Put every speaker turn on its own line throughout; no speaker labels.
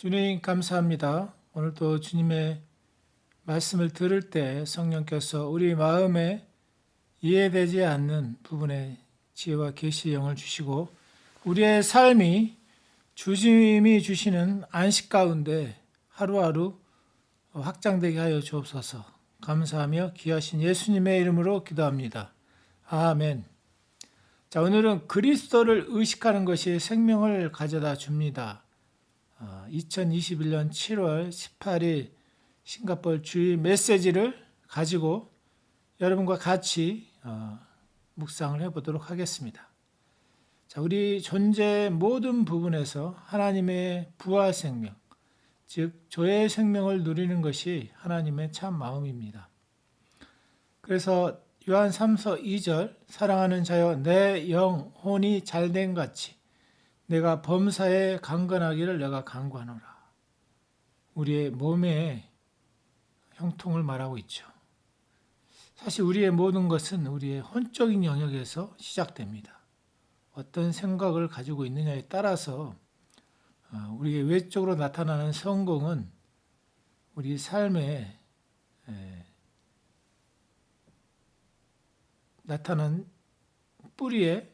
주님 감사합니다. 오늘도 주님의 말씀을 들을 때 성령께서 우리 마음에 이해되지 않는 부분에 지혜와 계시의 영을 주시고 우리의 삶이 주님이 주시는 안식 가운데 하루하루 확장되게 하여 주옵소서. 감사하며 귀하신 예수님의 이름으로 기도합니다. 아멘. 자, 오늘은 그리스도를 의식하는 것이 생명을 가져다 줍니다. 2021년 7월 18일 싱가포르 주일 메시지를 가지고 여러분과 같이 묵상을 해보도록 하겠습니다. 자, 우리 존재의 모든 부분에서 하나님의 부활 생명, 즉 조의 생명을 누리는 것이 하나님의 참 마음입니다. 그래서 요한 3서 2절 사랑하는 자여 내 영혼이 잘된 같이 내가 범사에 강건하기를 내가 간구하노라. 우리의 몸의 형통을 말하고 있죠. 사실 우리의 모든 것은 우리의 혼적인 영역에서 시작됩니다. 어떤 생각을 가지고 있느냐에 따라서 우리의 외적으로 나타나는 성공은 우리 삶에 나타난 뿌리에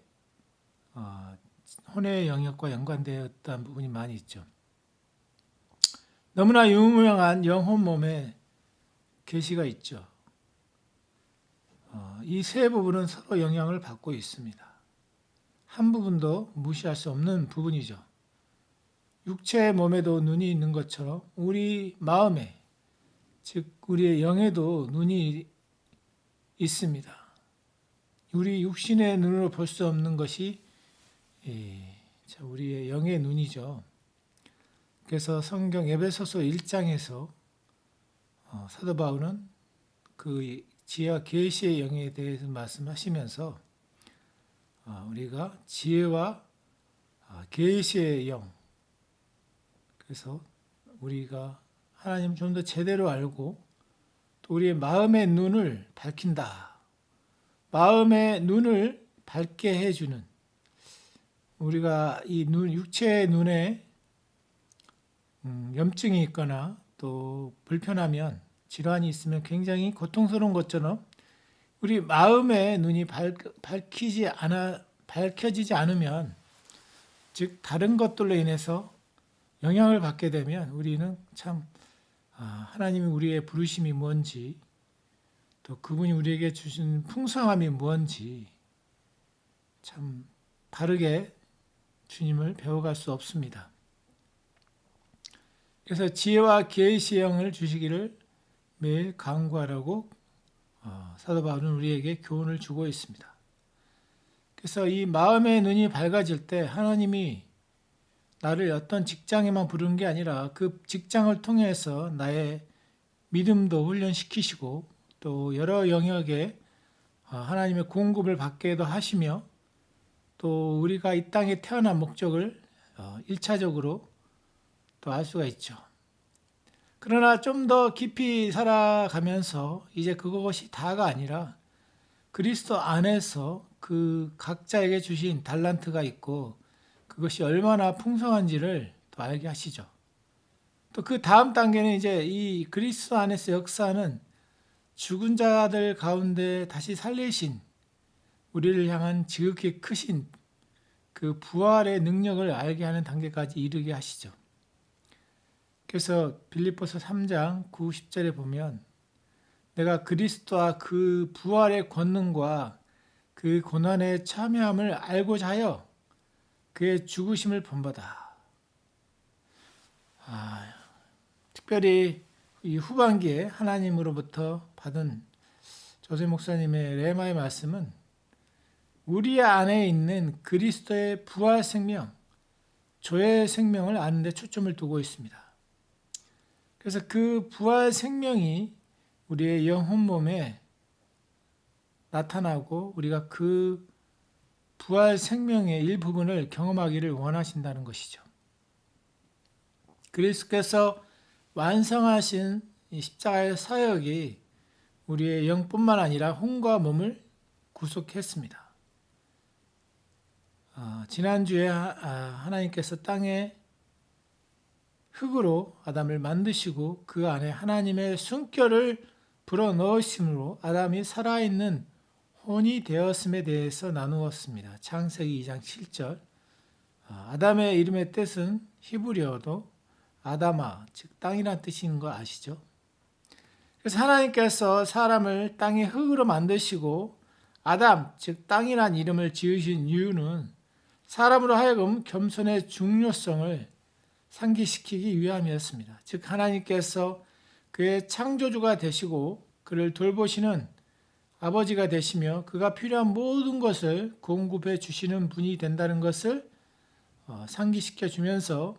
혼의 영역과 연관되었다는 부분이 많이 있죠. 너무나 유명한 영혼 몸의 계시가 있죠. 이 세 부분은 서로 영향을 받고 있습니다. 한 부분도 무시할 수 없는 부분이죠. 육체의 몸에도 눈이 있는 것처럼 우리 마음에, 즉 우리의 영에도 눈이 있습니다. 우리 육신의 눈으로 볼 수 없는 것이 우리의 영의 눈이죠. 그래서 성경 에베소서 1장에서 사도 바울은 그 지혜와 계시의 영에 대해서 말씀하시면서 우리가 지혜와 계시의 영, 그래서 우리가 하나님 좀 더 제대로 알고 또 우리의 마음의 눈을 밝힌다. 마음의 눈을 밝게 해주는, 우리가 이 육체의 눈에 염증이 있거나 또 불편하면, 질환이 있으면 굉장히 고통스러운 것처럼 우리 마음의 눈이 밝혀지지 않으면, 즉 다른 것들로 인해서 영향을 받게 되면 우리는 참 하나님이 우리의 부르심이 뭔지, 또 그분이 우리에게 주신 풍성함이 뭔지 참 바르게 주님을 배워갈 수 없습니다. 그래서 지혜와 계시의 영을 주시기를 매일 간구하라고 사도 바울은 우리에게 교훈을 주고 있습니다. 그래서 이 마음의 눈이 밝아질 때 하나님이 나를 어떤 직장에만 부르는 게 아니라 그 직장을 통해서 나의 믿음도 훈련시키시고 또 여러 영역에 하나님의 공급을 받게도 하시며 또 우리가 이 땅에 태어난 목적을 1차적으로 또 알 수가 있죠. 그러나 좀 더 깊이 살아가면서 이제 그것이 다가 아니라 그리스도 안에서 그 각자에게 주신 달란트가 있고 그것이 얼마나 풍성한지를 또 알게 하시죠. 또 그 다음 단계는 이제 이 그리스도 안에서 역사하는 죽은 자들 가운데 다시 살리신 우리를 향한 지극히 크신 그 부활의 능력을 알게 하는 단계까지 이르게 하시죠. 그래서 빌립보서 3장 9, 10절에 보면 내가 그리스도와 그 부활의 권능과 그 고난의 참여함을 알고자 하여 그의 죽으심을 본받아. 특별히 이 후반기에 하나님으로부터 받은 조세 목사님의 레마의 말씀은 우리 안에 있는 그리스도의 부활 생명, 조의 생명을 아는 데 초점을 두고 있습니다. 그래서 그 부활 생명이 우리의 영혼 몸에 나타나고 우리가 그 부활 생명의 일부분을 경험하기를 원하신다는 것이죠. 그리스도께서 완성하신 이 십자가의 사역이 우리의 영뿐만 아니라 혼과 몸을 구속했습니다. 지난주에 하나님께서 땅에 흙으로 아담을 만드시고 그 안에 하나님의 숨결을 불어넣으심으로 아담이 살아있는 혼이 되었음에 대해서 나누었습니다. 창세기 2장 7절. 아담의 이름의 뜻은 히브리어도 아다마, 즉 땅이란 뜻인 거 아시죠? 그래서 하나님께서 사람을 땅의 흙으로 만드시고 아담, 즉 땅이란 이름을 지으신 이유는 사람으로 하여금 겸손의 중요성을 상기시키기 위함이었습니다. 즉 하나님께서 그의 창조주가 되시고 그를 돌보시는 아버지가 되시며 그가 필요한 모든 것을 공급해 주시는 분이 된다는 것을 상기시켜 주면서,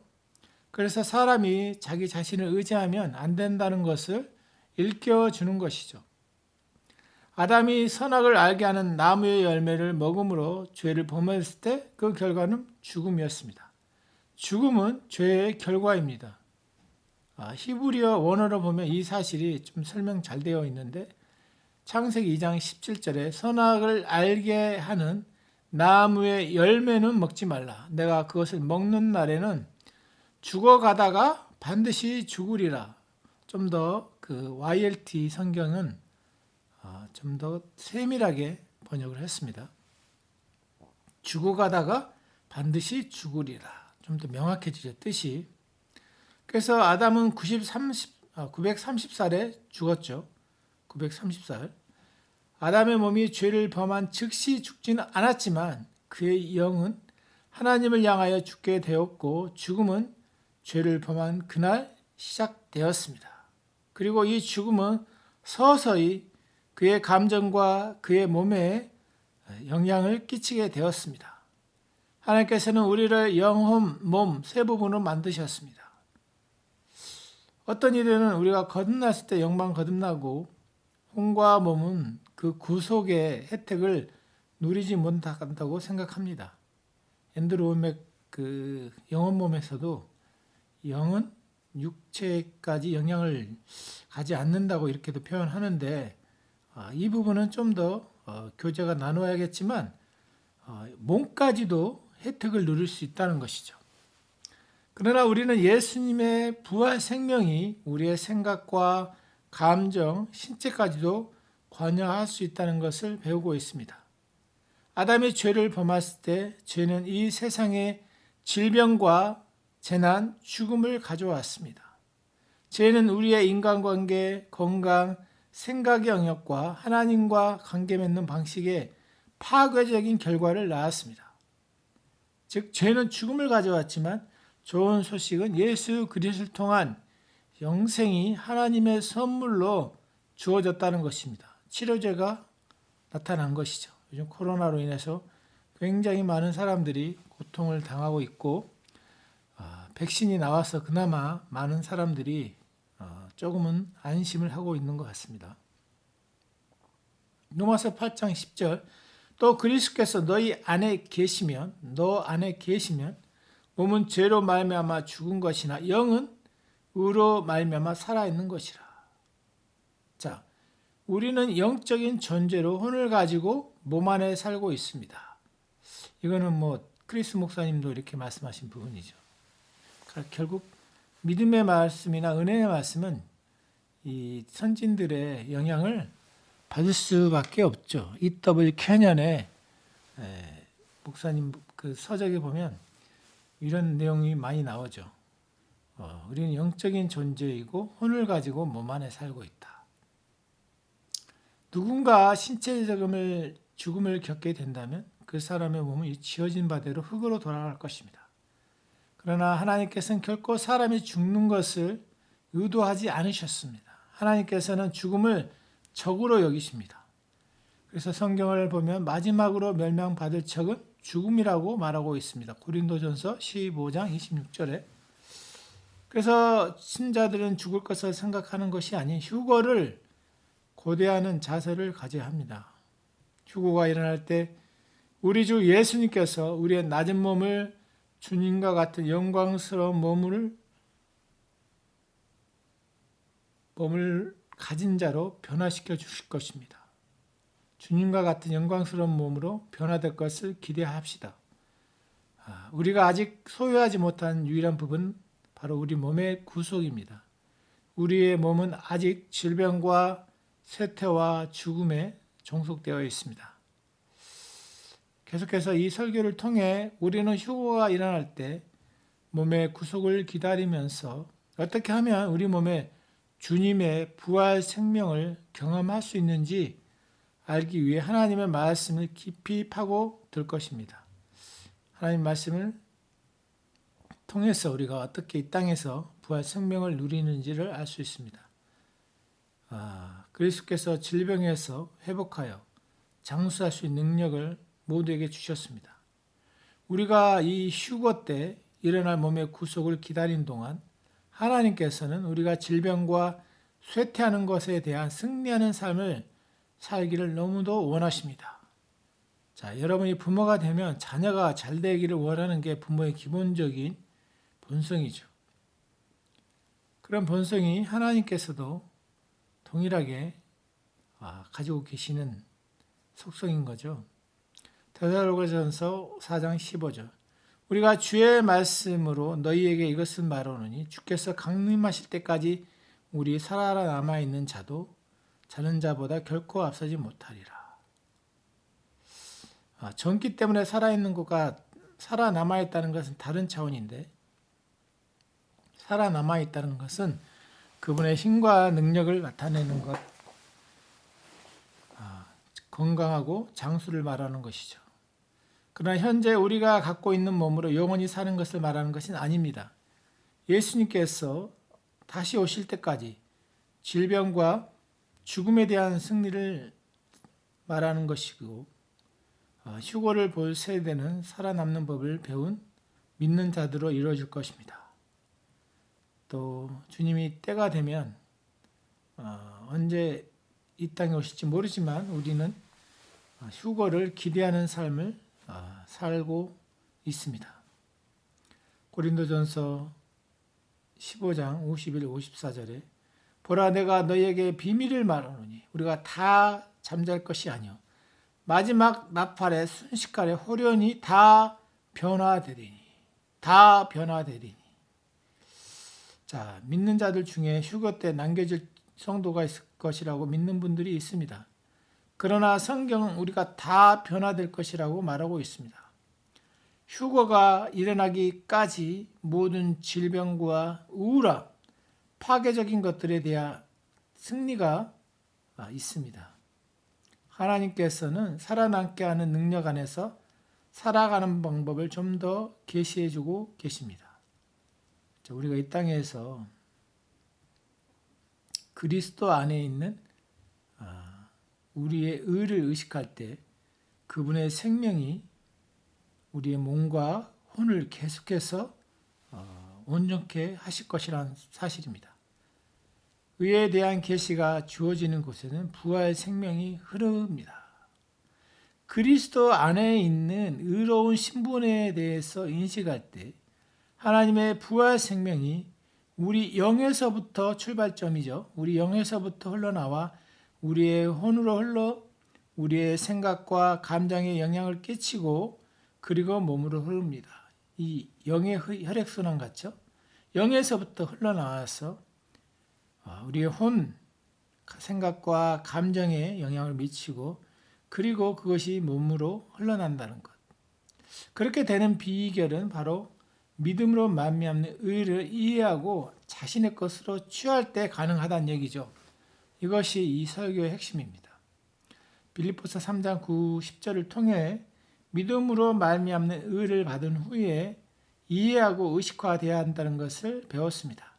그래서 사람이 자기 자신을 의지하면 안 된다는 것을 일깨워 주는 것이죠. 아담이 선악을 알게 하는 나무의 열매를 먹음으로 죄를 범했을 때 그 결과는 죽음이었습니다. 죽음은 죄의 결과입니다. 히브리어 원어로 보면 이 사실이 좀 설명 잘 되어 있는데, 창세기 2장 17절에 선악을 알게 하는 나무의 열매는 먹지 말라. 내가 그것을 먹는 날에는 죽어가다가 반드시 죽으리라. 좀 더 그 YLT 성경은 좀 더 세밀하게 번역을 했습니다. 죽어가다가 반드시 죽으리라. 좀 더 명확해지죠, 뜻이. 그래서 아담은 930살에 죽었죠. 930살. 아담의 몸이 죄를 범한 즉시 죽지는 않았지만 그의 영은 하나님을 향하여 죽게 되었고 죽음은 죄를 범한 그날 시작되었습니다. 그리고 이 죽음은 서서히 그의 감정과 그의 몸에 영향을 끼치게 되었습니다. 하나님께서는 우리를 영혼, 몸 세 부분으로 만드셨습니다. 어떤 이들은 우리가 거듭났을 때 영만 거듭나고 혼과 몸은 그 구속의 혜택을 누리지 못한다고 생각합니다. 앤드루 홈맥 그 영혼 몸에서도 영은 육체까지 영향을 가지 않는다고 이렇게도 표현하는데, 이 부분은 좀 더 교제가 나눠야겠지만 몸까지도 혜택을 누릴 수 있다는 것이죠. 그러나 우리는 예수님의 부활 생명이 우리의 생각과 감정, 신체까지도 관여할 수 있다는 것을 배우고 있습니다. 아담이 죄를 범했을 때 죄는 이 세상에 질병과 재난, 죽음을 가져왔습니다. 죄는 우리의 인간관계, 건강, 생각의 영역과 하나님과 관계 맺는 방식에 파괴적인 결과를 낳았습니다. 즉 죄는 죽음을 가져왔지만 좋은 소식은 예수 그리스도를 통한 영생이 하나님의 선물로 주어졌다는 것입니다. 치료제가 나타난 것이죠. 요즘 코로나로 인해서 굉장히 많은 사람들이 고통을 당하고 있고, 백신이 나와서 그나마 많은 사람들이 조금은 안심을 하고 있는 것 같습니다. 로마서 8장 10절, 또 그리스도께서 너 안에 계시면 몸은 죄로 말미암아 죽은 것이나 영은 의로 말미암아 살아있는 것이라. 자, 우리는 영적인 존재로 혼을 가지고 몸 안에 살고 있습니다. 이거는 크리스 목사님도 이렇게 말씀하신 부분이죠. 결국 믿음의 말씀이나 은혜의 말씀은 이 선진들의 영향을 받을 수밖에 없죠. E.W. 캐년의 목사님 그 서적에 보면 이런 내용이 많이 나오죠. 우리는 영적인 존재이고 혼을 가지고 몸 안에 살고 있다. 누군가 신체적인 죽음을 겪게 된다면 그 사람의 몸은 지어진 바대로 흙으로 돌아갈 것입니다. 그러나 하나님께서는 결코 사람이 죽는 것을 의도하지 않으셨습니다. 하나님께서는 죽음을 적으로 여기십니다. 그래서 성경을 보면 마지막으로 멸망받을 적은 죽음이라고 말하고 있습니다. 고린도전서 15장 26절에. 그래서 신자들은 죽을 것을 생각하는 것이 아닌 휴거를 고대하는 자세를 가져야 합니다. 휴거가 일어날 때 우리 주 예수님께서 우리의 낮은 몸을 주님과 같은 영광스러운 몸을 가진 자로 변화시켜 주실 것입니다. 주님과 같은 영광스러운 몸으로 변화될 것을 기대합시다. 우리가 아직 소유하지 못한 유일한 부분, 바로 우리 몸의 구속입니다. 우리의 몸은 아직 질병과 쇠퇴와 죽음에 종속되어 있습니다. 계속해서 이 설교를 통해 우리는 휴거가 일어날 때 몸의 구속을 기다리면서 어떻게 하면 우리 몸에 주님의 부활 생명을 경험할 수 있는지 알기 위해 하나님의 말씀을 깊이 파고들 것입니다. 하나님 말씀을 통해서 우리가 어떻게 이 땅에서 부활 생명을 누리는지를 알 수 있습니다. 그리스도께서 질병에서 회복하여 장수할 수 있는 능력을 모두에게 주셨습니다. 우리가 이 휴거 때 일어날 몸의 구속을 기다린 동안 하나님께서는 우리가 질병과 쇠퇴하는 것에 대한 승리하는 삶을 살기를 너무도 원하십니다. 자, 여러분이 부모가 되면 자녀가 잘 되기를 원하는 게 부모의 기본적인 본성이죠. 그런 본성이 하나님께서도 동일하게 가지고 계시는 속성인 거죠. 데살로니가전서 4장 15절. 우리가 주의 말씀으로 너희에게 이것을 말하노니 주께서 강림하실 때까지 우리 살아남아 있는 자도 자는 자보다 결코 앞서지 못하리라. 전기 때문에 살아있는 것과 살아남아 있다는 것은 다른 차원인데, 살아남아 있다는 것은 그분의 힘과 능력을 나타내는 것, 건강하고 장수를 말하는 것이죠. 그러나 현재 우리가 갖고 있는 몸으로 영원히 사는 것을 말하는 것은 아닙니다. 예수님께서 다시 오실 때까지 질병과 죽음에 대한 승리를 말하는 것이고, 휴거를 볼 세대는 살아남는 법을 배운 믿는 자들로 이루어질 것입니다. 또 주님이 때가 되면 언제 이 땅에 오실지 모르지만 우리는 휴거를 기대하는 삶을 살고 있습니다. 고린도전서 15장 51, 54절에 보라 내가 너희에게 비밀을 말하노니 우리가 다 잠잘 것이 아니요 마지막 나팔의 순식간에 호련히 다 변화되리니. 자, 믿는 자들 중에 휴거 때 남겨질 성도가 있을 것이라고 믿는 분들이 있습니다. 그러나 성경은 우리가 다 변화될 것이라고 말하고 있습니다. 휴거가 일어나기까지 모든 질병과 우울함, 파괴적인 것들에 대한 승리가 있습니다. 하나님께서는 살아남게 하는 능력 안에서 살아가는 방법을 좀 더 계시해 주고 계십니다. 우리가 이 땅에서 그리스도 안에 있는 우리의 의를 의식할 때 그분의 생명이 우리의 몸과 혼을 계속해서 온전케 하실 것이라는 사실입니다. 의에 대한 계시가 주어지는 곳에는 부활 생명이 흐릅니다. 그리스도 안에 있는 의로운 신분에 대해서 인식할 때 하나님의 부활 생명이 우리 영에서부터 출발점이죠. 우리 영에서부터 흘러나와 우리의 혼으로 흘러 우리의 생각과 감정에 영향을 끼치고 그리고 몸으로 흐릅니다. 이 영의 혈액순환 같죠? 영에서부터 흘러나와서 우리의 혼, 생각과 감정에 영향을 미치고 그리고 그것이 몸으로 흘러난다는 것. 그렇게 되는 비결은 바로 믿음으로 말미암는 의를 이해하고 자신의 것으로 취할 때 가능하다는 얘기죠. 이것이 이 설교의 핵심입니다. 빌립보서 3장 9, 10절을 통해 믿음으로 말미암는 의를 받은 후에 이해하고 의식화되어야 한다는 것을 배웠습니다.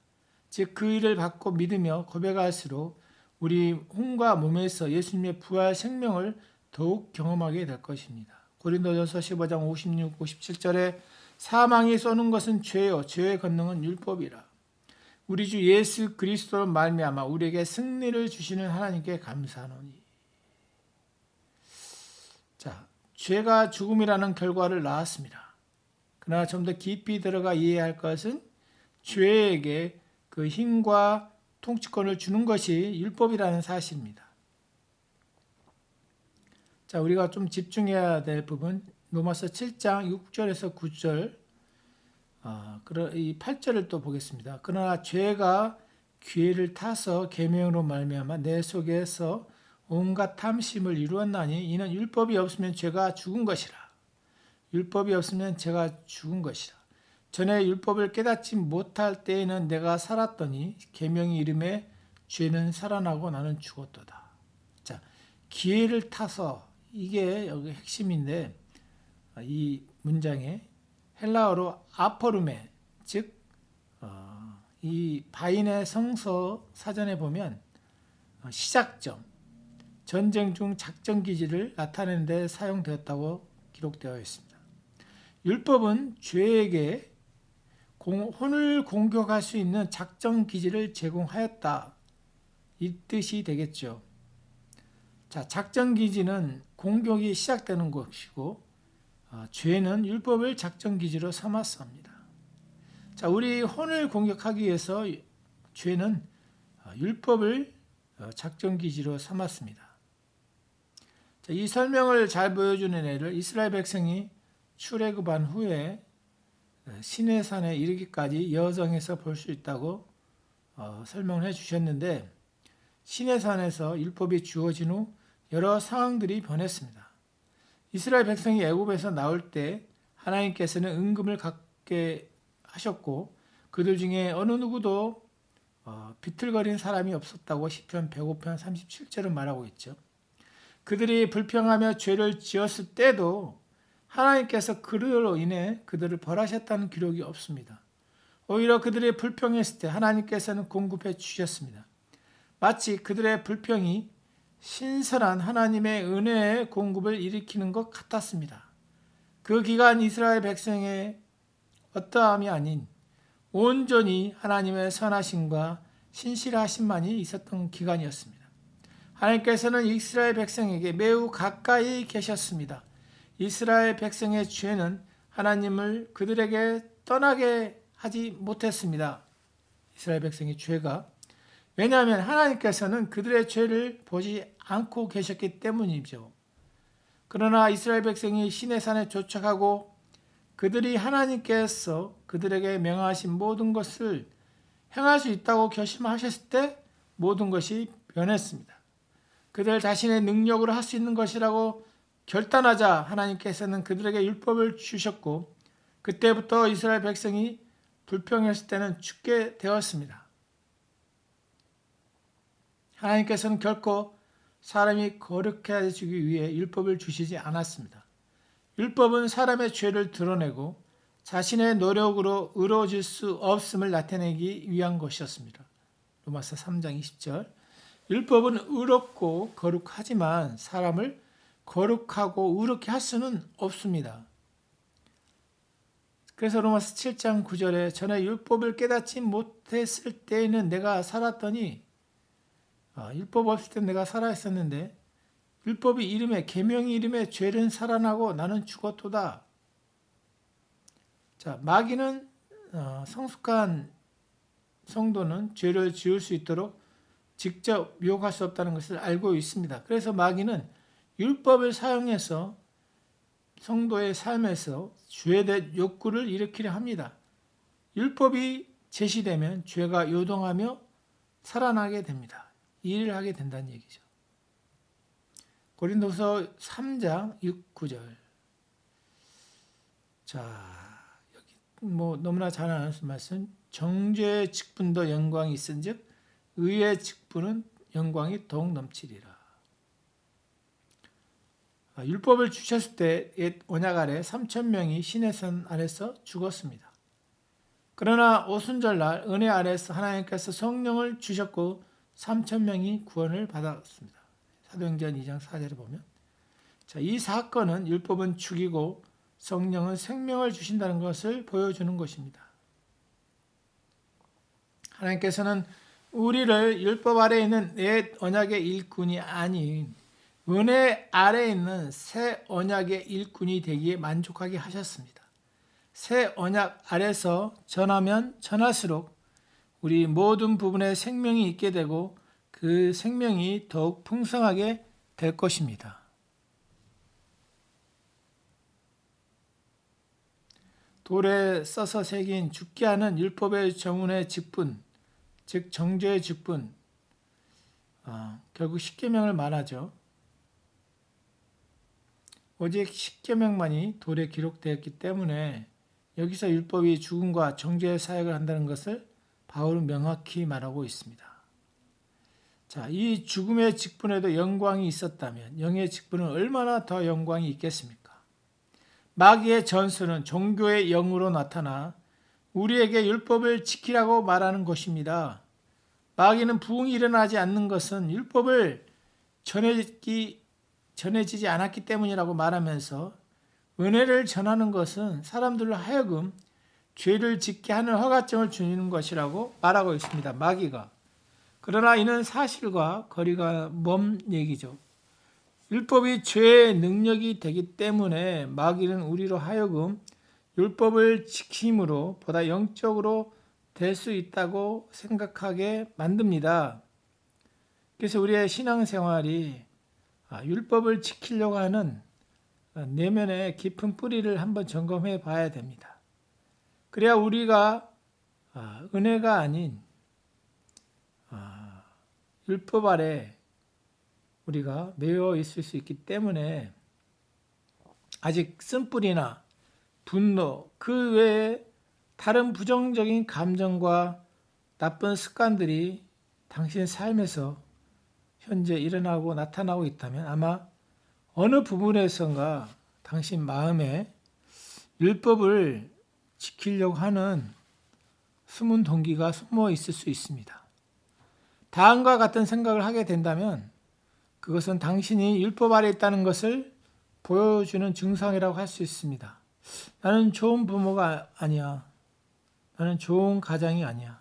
즉 그 의를 받고 믿으며 고백할수록 우리 혼과 몸에서 예수님의 부활 생명을 더욱 경험하게 될 것입니다. 고린도전서 15장 56, 57절에 사망이 쏘는 것은 죄요 죄의 권능은 율법이라. 우리 주 예수 그리스도로 말미암아 우리에게 승리를 주시는 하나님께 감사하노니. 자, 죄가 죽음이라는 결과를 낳았습니다. 그러나 좀 더 깊이 들어가 이해할 것은 죄에게 그 힘과 통치권을 주는 것이 율법이라는 사실입니다. 자, 우리가 좀 집중해야 될 부분 로마서 7장 6절에서 9절 이 8절을 또 보겠습니다. 그러나 죄가 기회를 타서 계명으로 말미암아 내 속에서 온갖 탐심을 이루었나니 이는 율법이 없으면 죄가 죽은 것이라. 율법이 없으면 죄가 죽은 것이라. 전에 율법을 깨닫지 못할 때에는 내가 살았더니 계명이 이름에 죄는 살아나고 나는 죽었도다. 자, 기회를 타서, 이게 여기 핵심인데, 이 문장에 헬라어로 아포르메, 즉 이 바인의 성서 사전에 보면 시작점, 전쟁 중 작전 기지를 나타내는 데 사용되었다고 기록되어 있습니다. 율법은 죄에게 혼을 공격할 수 있는 작전 기지를 제공하였다, 이 뜻이 되겠죠. 자, 작전 기지는 공격이 시작되는 것이고, 죄는 율법을 작전 기지로 삼았습니다. 자, 우리 혼을 공격하기 위해서 죄는 율법을 작전 기지로 삼았습니다. 자, 이 설명을 잘 보여주는 예를 이스라엘 백성이 출애굽한 후에 시내산에 이르기까지 여정에서 볼 수 있다고 설명을 해주셨는데, 시내산에서 율법이 주어진 후 여러 상황들이 변했습니다. 이스라엘 백성이 애굽에서 나올 때 하나님께서는 은금을 갖게 하셨고 그들 중에 어느 누구도 비틀거린 사람이 없었다고 시편 105편 37절은 말하고 있죠. 그들이 불평하며 죄를 지었을 때도 하나님께서 그들로 인해 그들을 벌하셨다는 기록이 없습니다. 오히려 그들이 불평했을 때 하나님께서는 공급해 주셨습니다. 마치 그들의 불평이 신선한 하나님의 은혜의 공급을 일으키는 것 같았습니다. 그 기간 이스라엘 백성의 어떠함이 아닌 온전히 하나님의 선하심과 신실하심만이 있었던 기간이었습니다. 하나님께서는 이스라엘 백성에게 매우 가까이 계셨습니다. 이스라엘 백성의 죄는 하나님을 그들에게 떠나게 하지 못했습니다. 이스라엘 백성의 죄가. 왜냐하면 하나님께서는 그들의 죄를 보지 않고 계셨기 때문이죠. 그러나 이스라엘 백성이 시내산에 도착하고 그들이 하나님께서 그들에게 명하신 모든 것을 행할 수 있다고 결심하셨을 때 모든 것이 변했습니다. 그들 자신의 능력으로 할 수 있는 것이라고 결단하자 하나님께서는 그들에게 율법을 주셨고 그때부터 이스라엘 백성이 불평했을 때는 죽게 되었습니다. 하나님께서는 결코 사람이 거룩해지기 위해 율법을 주시지 않았습니다. 율법은 사람의 죄를 드러내고 자신의 노력으로 의로워질 수 없음을 나타내기 위한 것이었습니다. 로마서 3장 20절. 율법은 의롭고 거룩하지만 사람을 거룩하고 의롭게 할 수는 없습니다. 그래서 로마서 7장 9절에 전에 율법을 깨닫지 못했을 때에는 내가 살았더니 율법 없을 때 내가 살아있었는데 율법이 이름에 계명이 이름에 죄는 살아나고 나는 죽었도다. 자, 마귀는 성숙한 성도는 죄를 지을 수 있도록 직접 유혹할 수 없다는 것을 알고 있습니다. 그래서 마귀는 율법을 사용해서 성도의 삶에서 죄에 대한 욕구를 일으키려 합니다. 율법이 제시되면 죄가 요동하며 살아나게 됩니다. 이 일을 하게 된다는 얘기죠. 고린도서 3장 6, 9절. 자, 여기 너무나 잘 아는 말씀. 정죄의 직분도 영광이 있은즉 의의 직분은 영광이 더욱 넘치리라. 율법을 주셨을 때 옛 언약 아래 3,000명이 시내산 아래서 죽었습니다. 그러나 오순절날 은혜 아래서 하나님께서 성령을 주셨고 3,000명이 구원을 받았습니다. 사도행전 2장 4절에 보면, 자, 이 사건은 율법은 죽이고 성령은 생명을 주신다는 것을 보여주는 것입니다. 하나님께서는 우리를 율법 아래에 있는 옛 언약의 일꾼이 아닌 은혜 아래에 있는 새 언약의 일꾼이 되기에 만족하게 하셨습니다. 새 언약 아래서 전하면 전할수록 우리 모든 부분에 생명이 있게 되고 그 생명이 더욱 풍성하게 될 것입니다. 돌에 써서 새긴 죽게 하는 율법의 정운의 직분, 즉 정죄의 직분, 결국 십계명을 말하죠. 오직 십계명만이 돌에 기록되었기 때문에 여기서 율법이 죽음과 정죄의 사역을 한다는 것을 바울은 명확히 말하고 있습니다. 자, 이 죽음의 직분에도 영광이 있었다면 영의 직분은 얼마나 더 영광이 있겠습니까? 마귀의 전술은 종교의 영으로 나타나 우리에게 율법을 지키라고 말하는 것입니다. 마귀는 부흥이 일어나지 않는 것은 율법을 전해지지 않았기 때문이라고 말하면서 은혜를 전하는 것은 사람들로 하여금 죄를 짓게 하는 허가증을 주는 것이라고 말하고 있습니다. 마귀가. 그러나 이는 사실과 거리가 먼 얘기죠. 율법이 죄의 능력이 되기 때문에 마귀는 우리로 하여금 율법을 지킴으로 보다 영적으로 될 수 있다고 생각하게 만듭니다. 그래서 우리의 신앙생활이 율법을 지키려고 하는 내면의 깊은 뿌리를 한번 점검해 봐야 됩니다. 그래야 우리가 은혜가 아닌 율법 아래 우리가 매여 있을 수 있기 때문에 아직 쓴뿌리나 분노 그 외에 다른 부정적인 감정과 나쁜 습관들이 당신 삶에서 현재 일어나고 나타나고 있다면 아마 어느 부분에선가 당신 마음에 율법을 지키려고 하는 숨은 동기가 숨어 있을 수 있습니다. 다음과 같은 생각을 하게 된다면 그것은 당신이 율법 아래 있다는 것을 보여주는 증상이라고 할 수 있습니다. 나는 좋은 부모가 아니야. 나는 좋은 가장이 아니야.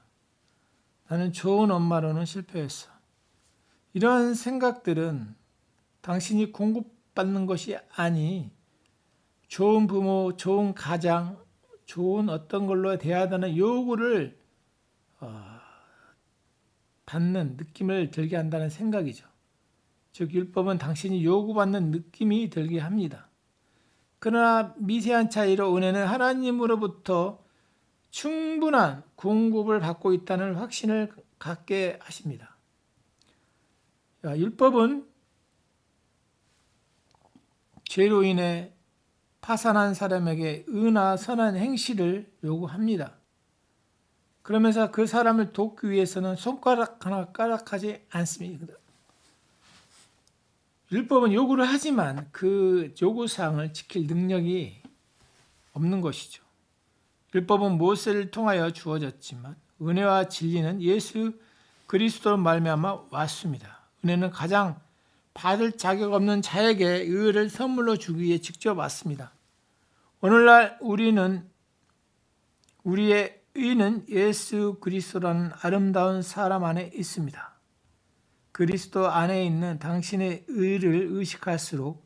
나는 좋은 엄마로는 실패했어. 이런 생각들은 당신이 공급받는 것이 아니 좋은 부모, 좋은 가장, 좋은 어떤 걸로 대하다는 요구를 받는 느낌을 들게 한다는 생각이죠. 즉 율법은 당신이 요구받는 느낌이 들게 합니다. 그러나 미세한 차이로 은혜는 하나님으로부터 충분한 공급을 받고 있다는 확신을 갖게 하십니다. 율법은 죄로 인해 파산한 사람에게 의나 선한 행실을 요구합니다. 그러면서 그 사람을 돕기 위해서는 손가락 하나 까락하지 않습니다. 율법은 요구를 하지만 그 요구사항을 지킬 능력이 없는 것이죠. 율법은 모세를 통하여 주어졌지만 은혜와 진리는 예수 그리스도로 말미암아 왔습니다. 은혜는 가장 받을 자격 없는 자에게 의를 선물로 주기 위해 직접 왔습니다. 오늘날 우리의 의는 예수 그리스도라는 아름다운 사람 안에 있습니다. 그리스도 안에 있는 당신의 의를 의식할수록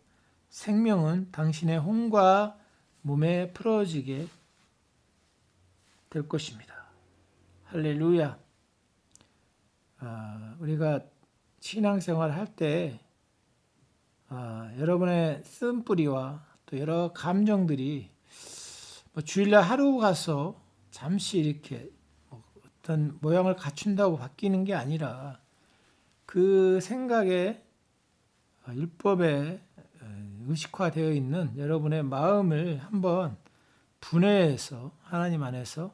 생명은 당신의 혼과 몸에 풀어지게 될 것입니다. 할렐루야. 우리가 신앙생활 할 때 여러분의 쓴뿌리와 또 여러 감정들이 주일날 하루 가서 잠시 이렇게 어떤 모양을 갖춘다고 바뀌는 게 아니라 그 생각에 율법에 의식화되어 있는 여러분의 마음을 한번 분해해서 하나님 안에서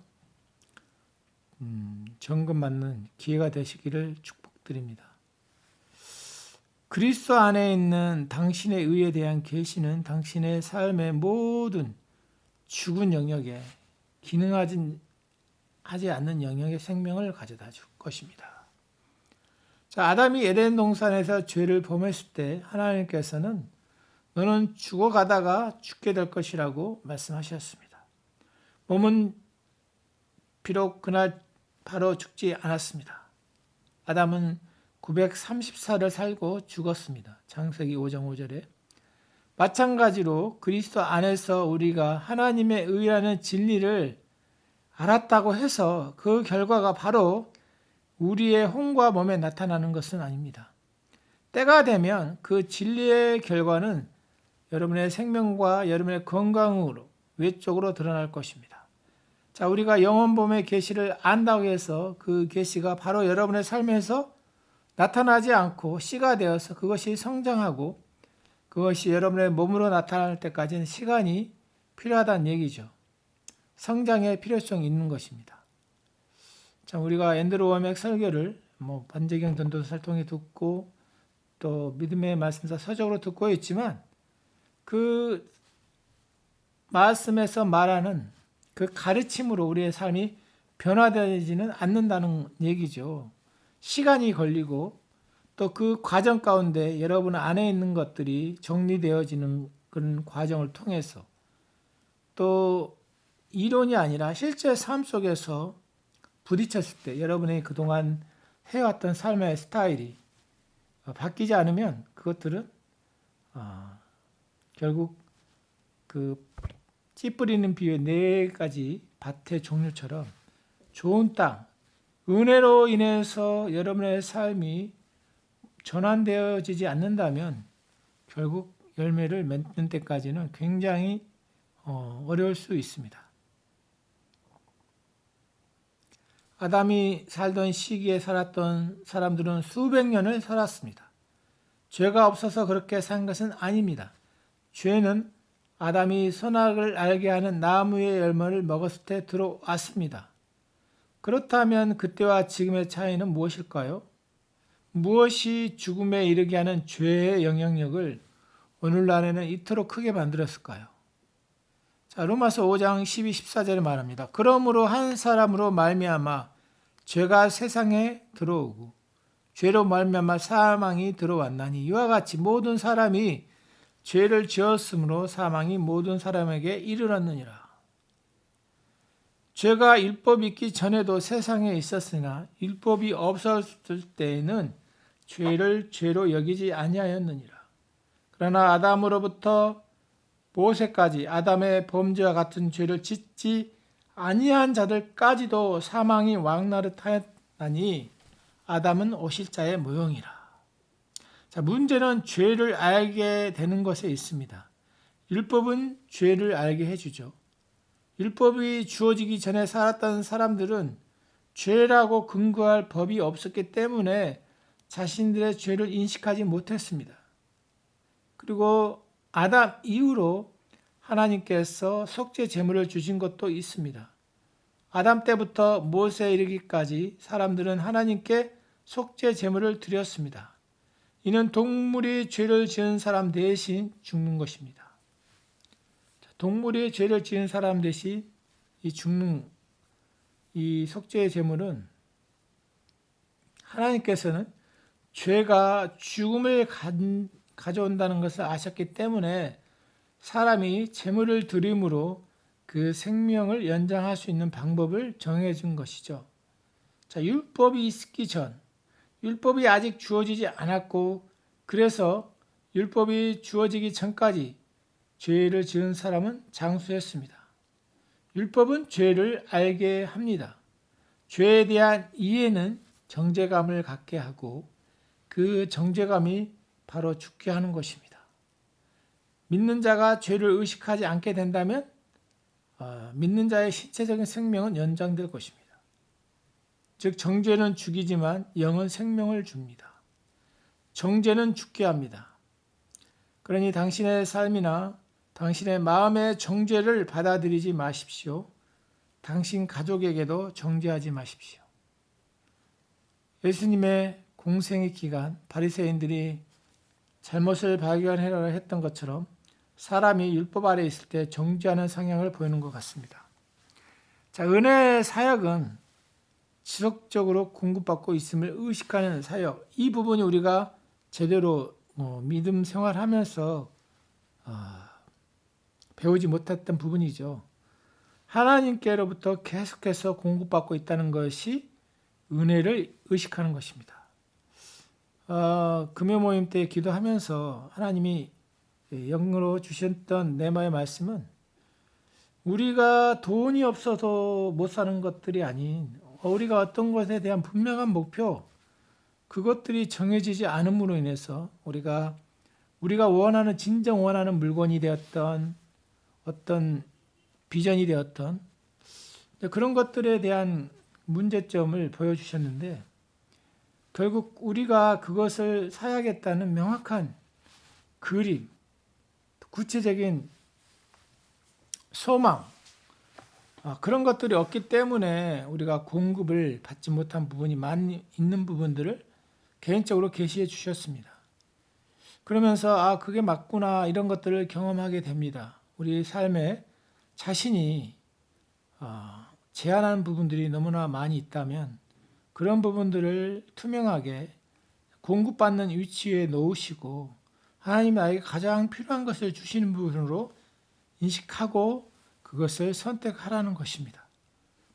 점검받는 기회가 되시기를 축복드립니다. 그리스도 안에 있는 당신의 의에 대한 계시는 당신의 삶의 모든 죽은 영역에 기능하지 않는 영역의 생명을 가져다 줄 것입니다. 자, 아담이 에덴 동산에서 죄를 범했을 때 하나님께서는 너는 죽어가다가 죽게 될 것이라고 말씀하셨습니다. 몸은 비록 그날 바로 죽지 않았습니다. 아담은 930살을 살고 죽었습니다. 창세기 5장 5절에. 마찬가지로 그리스도 안에서 우리가 하나님의 의라는 진리를 알았다고 해서 그 결과가 바로 우리의 혼과 몸에 나타나는 것은 아닙니다. 때가 되면 그 진리의 결과는 여러분의 생명과 여러분의 건강으로 외적으로 드러날 것입니다. 자, 우리가 영원범의 계시를 안다고 해서 그 계시가 바로 여러분의 삶에서 나타나지 않고 씨가 되어서 그것이 성장하고 그것이 여러분의 몸으로 나타날 때까지는 시간이 필요하다는 얘기죠. 성장의 필요성이 있는 것입니다. 자, 우리가 앤드루 워맥 설교를 반제경 전도사를 통해 듣고 또 믿음의 말씀사 서적으로 듣고 있지만 그 말씀에서 말하는 그 가르침으로 우리의 삶이 변화되지는 않는다는 얘기죠. 시간이 걸리고 또 그 과정 가운데 여러분 안에 있는 것들이 정리되어지는 그런 과정을 통해서 또 이론이 아니라 실제 삶 속에서 부딪혔을 때 여러분이 그동안 해왔던 삶의 스타일이 바뀌지 않으면 그것들은 결국 그 씨 뿌리는 비유의 4가지 밭의 종류처럼 좋은 땅, 은혜로 인해서 여러분의 삶이 전환되어지지 않는다면 결국 열매를 맺는 때까지는 굉장히 어려울 수 있습니다. 아담이 살던 시기에 살았던 사람들은 수백 년을 살았습니다. 죄가 없어서 그렇게 산 것은 아닙니다. 죄는 아담이 선악을 알게 하는 나무의 열매를 먹었을 때 들어왔습니다. 그렇다면 그때와 지금의 차이는 무엇일까요? 무엇이 죽음에 이르게 하는 죄의 영향력을 오늘날에는 이토록 크게 만들었을까요? 자, 로마서 5장 12, 14절에 말합니다. 그러므로 한 사람으로 말미암아 죄가 세상에 들어오고 죄로 말미암아 사망이 들어왔나니 이와 같이 모든 사람이 죄를 지었으므로 사망이 모든 사람에게 이르렀느니라. 죄가 율법이 있기 전에도 세상에 있었으나 율법이 없었을 때에는 죄를 죄로 여기지 아니하였느니라. 그러나 아담으로부터 모세까지 아담의 범죄와 같은 죄를 짓지 아니한 자들까지도 사망이 왕노릇하였나니 아담은 오실자의 모형이라. 자, 문제는 죄를 알게 되는 것에 있습니다. 율법은 죄를 알게 해주죠. 율법이 주어지기 전에 살았던 사람들은 죄라고 근거할 법이 없었기 때문에 자신들의 죄를 인식하지 못했습니다. 그리고 아담 이후로 하나님께서 속죄 제물을 주신 것도 있습니다. 아담 때부터 모세에 이르기까지 사람들은 하나님께 속죄 제물을 드렸습니다. 이는 동물이 죄를 지은 사람 대신 죽는 것입니다. 동물이 죄를 지은 사람 대신 죽는 이 속죄의 제물은 하나님께서는 죄가 죽음을 가져온다는 것을 아셨기 때문에 사람이 제물을 드림으로 그 생명을 연장할 수 있는 방법을 정해준 것이죠. 자, 율법이 있기 전, 율법이 아직 주어지지 않았고 그래서 율법이 주어지기 전까지 죄를 지은 사람은 장수했습니다. 율법은 죄를 알게 합니다. 죄에 대한 이해는 정죄감을 갖게 하고 그 정죄감이 바로 죽게 하는 것입니다. 믿는 자가 죄를 의식하지 않게 된다면 믿는 자의 신체적인 생명은 연장될 것입니다. 즉 정죄는 죽이지만 영은 생명을 줍니다. 정죄는 죽게 합니다. 그러니 당신의 삶이나 당신의 마음의 정죄를 받아들이지 마십시오. 당신 가족에게도 정죄하지 마십시오. 예수님의 공생의 기간 바리새인들이 잘못을 발견하려 했던 것처럼 사람이 율법 아래 있을 때 정죄하는 성향을 보이는 것 같습니다. 자, 은혜의 사역은 지속적으로 공급받고 있음을 의식하는 사역, 이 부분이 우리가 제대로 믿음 생활하면서 배우지 못했던 부분이죠. 하나님께로부터 계속해서 공급받고 있다는 것이 은혜를 의식하는 것입니다. 금요 모임 때 기도하면서 하나님이 영으로 주셨던 내마의 말씀은 우리가 돈이 없어서 못 사는 것들이 아닌 우리가 어떤 것에 대한 분명한 목표, 그것들이 정해지지 않음으로 인해서 우리가 원하는, 진정 원하는 물건이 되었던 어떤 비전이 되었던 그런 것들에 대한 문제점을 보여주셨는데 결국 우리가 그것을 사야겠다는 명확한 그림, 구체적인 소망, 그런 것들이 없기 때문에 우리가 공급을 받지 못한 부분이 많이 있는 부분들을 개인적으로 계시해 주셨습니다. 그러면서 그게 맞구나 이런 것들을 경험하게 됩니다. 우리 삶에 자신이 제한하는 부분들이 너무나 많이 있다면 그런 부분들을 투명하게 공급받는 위치에 놓으시고 하나님이 나에게 가장 필요한 것을 주시는 부분으로 인식하고 그것을 선택하라는 것입니다.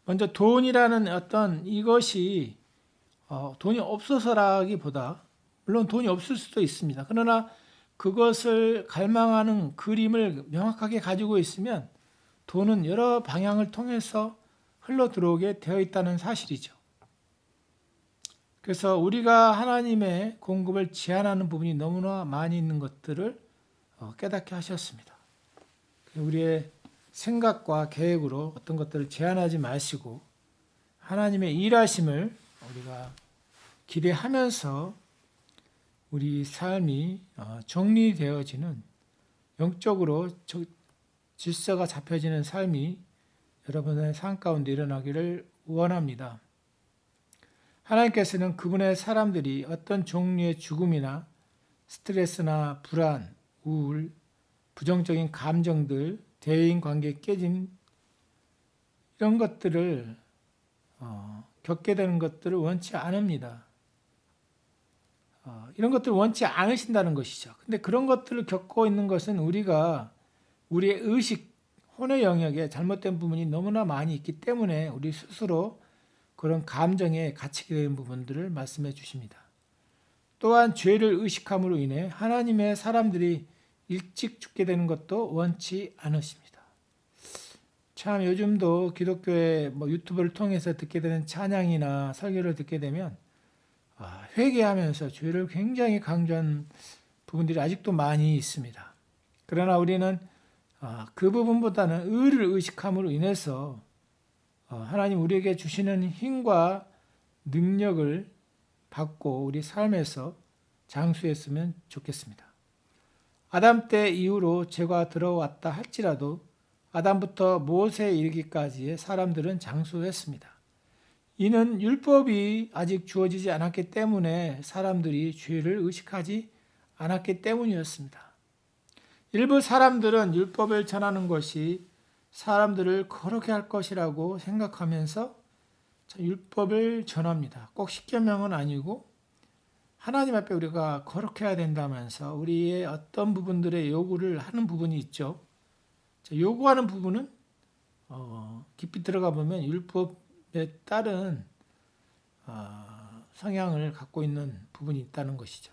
먼저 돈이라는 어떤 이것이 돈이 없어서라기보다 물론 돈이 없을 수도 있습니다. 그러나 그것을 갈망하는 그림을 명확하게 가지고 있으면 돈은 여러 방향을 통해서 흘러 들어오게 되어 있다는 사실이죠. 그래서 우리가 하나님의 공급을 제한하는 부분이 너무나 많이 있는 것들을 깨닫게 하셨습니다. 우리의 생각과 계획으로 어떤 것들을 제한하지 마시고 하나님의 일하심을 우리가 기대하면서 우리 삶이 정리되어지는 영적으로 질서가 잡혀지는 삶이 여러분의 삶 가운데 일어나기를 원합니다. 하나님께서는 그분의 사람들이 어떤 종류의 죽음이나 스트레스나 불안, 우울, 부정적인 감정들, 대인 관계 깨짐 이런 것들을 겪게 되는 것들을 원치 않습니다. 이런 것들을 원치 않으신다는 것이죠. 근데 그런 것들을 겪고 있는 것은 우리가 우리의 의식, 혼의 영역에 잘못된 부분이 너무나 많이 있기 때문에 우리 스스로 그런 감정에 갇히게 되는 부분들을 말씀해 주십니다. 또한 죄를 의식함으로 인해 하나님의 사람들이 일찍 죽게 되는 것도 원치 않으십니다. 참 요즘도 기독교의 유튜브를 통해서 듣게 되는 찬양이나 설교를 듣게 되면 회개하면서 죄를 굉장히 강조한 부분들이 아직도 많이 있습니다. 그러나 우리는 그 부분보다는 의를 의식함으로 인해서 하나님 우리에게 주시는 힘과 능력을 받고 우리 삶에서 장수했으면 좋겠습니다. 아담 때 이후로 죄가 들어왔다 할지라도 아담부터 모세에 이르기까지의 사람들은 장수했습니다. 이는 율법이 아직 주어지지 않았기 때문에 사람들이 죄를 의식하지 않았기 때문이었습니다. 일부 사람들은 율법을 전하는 것이 사람들을 거룩해 할 것이라고 생각하면서 율법을 전합니다. 꼭 십계명은 아니고 하나님 앞에 우리가 거룩해야 된다면서 우리의 어떤 부분들의 요구를 하는 부분이 있죠. 요구하는 부분은 깊이 들어가 보면 율법에 따른 성향을 갖고 있는 부분이 있다는 것이죠.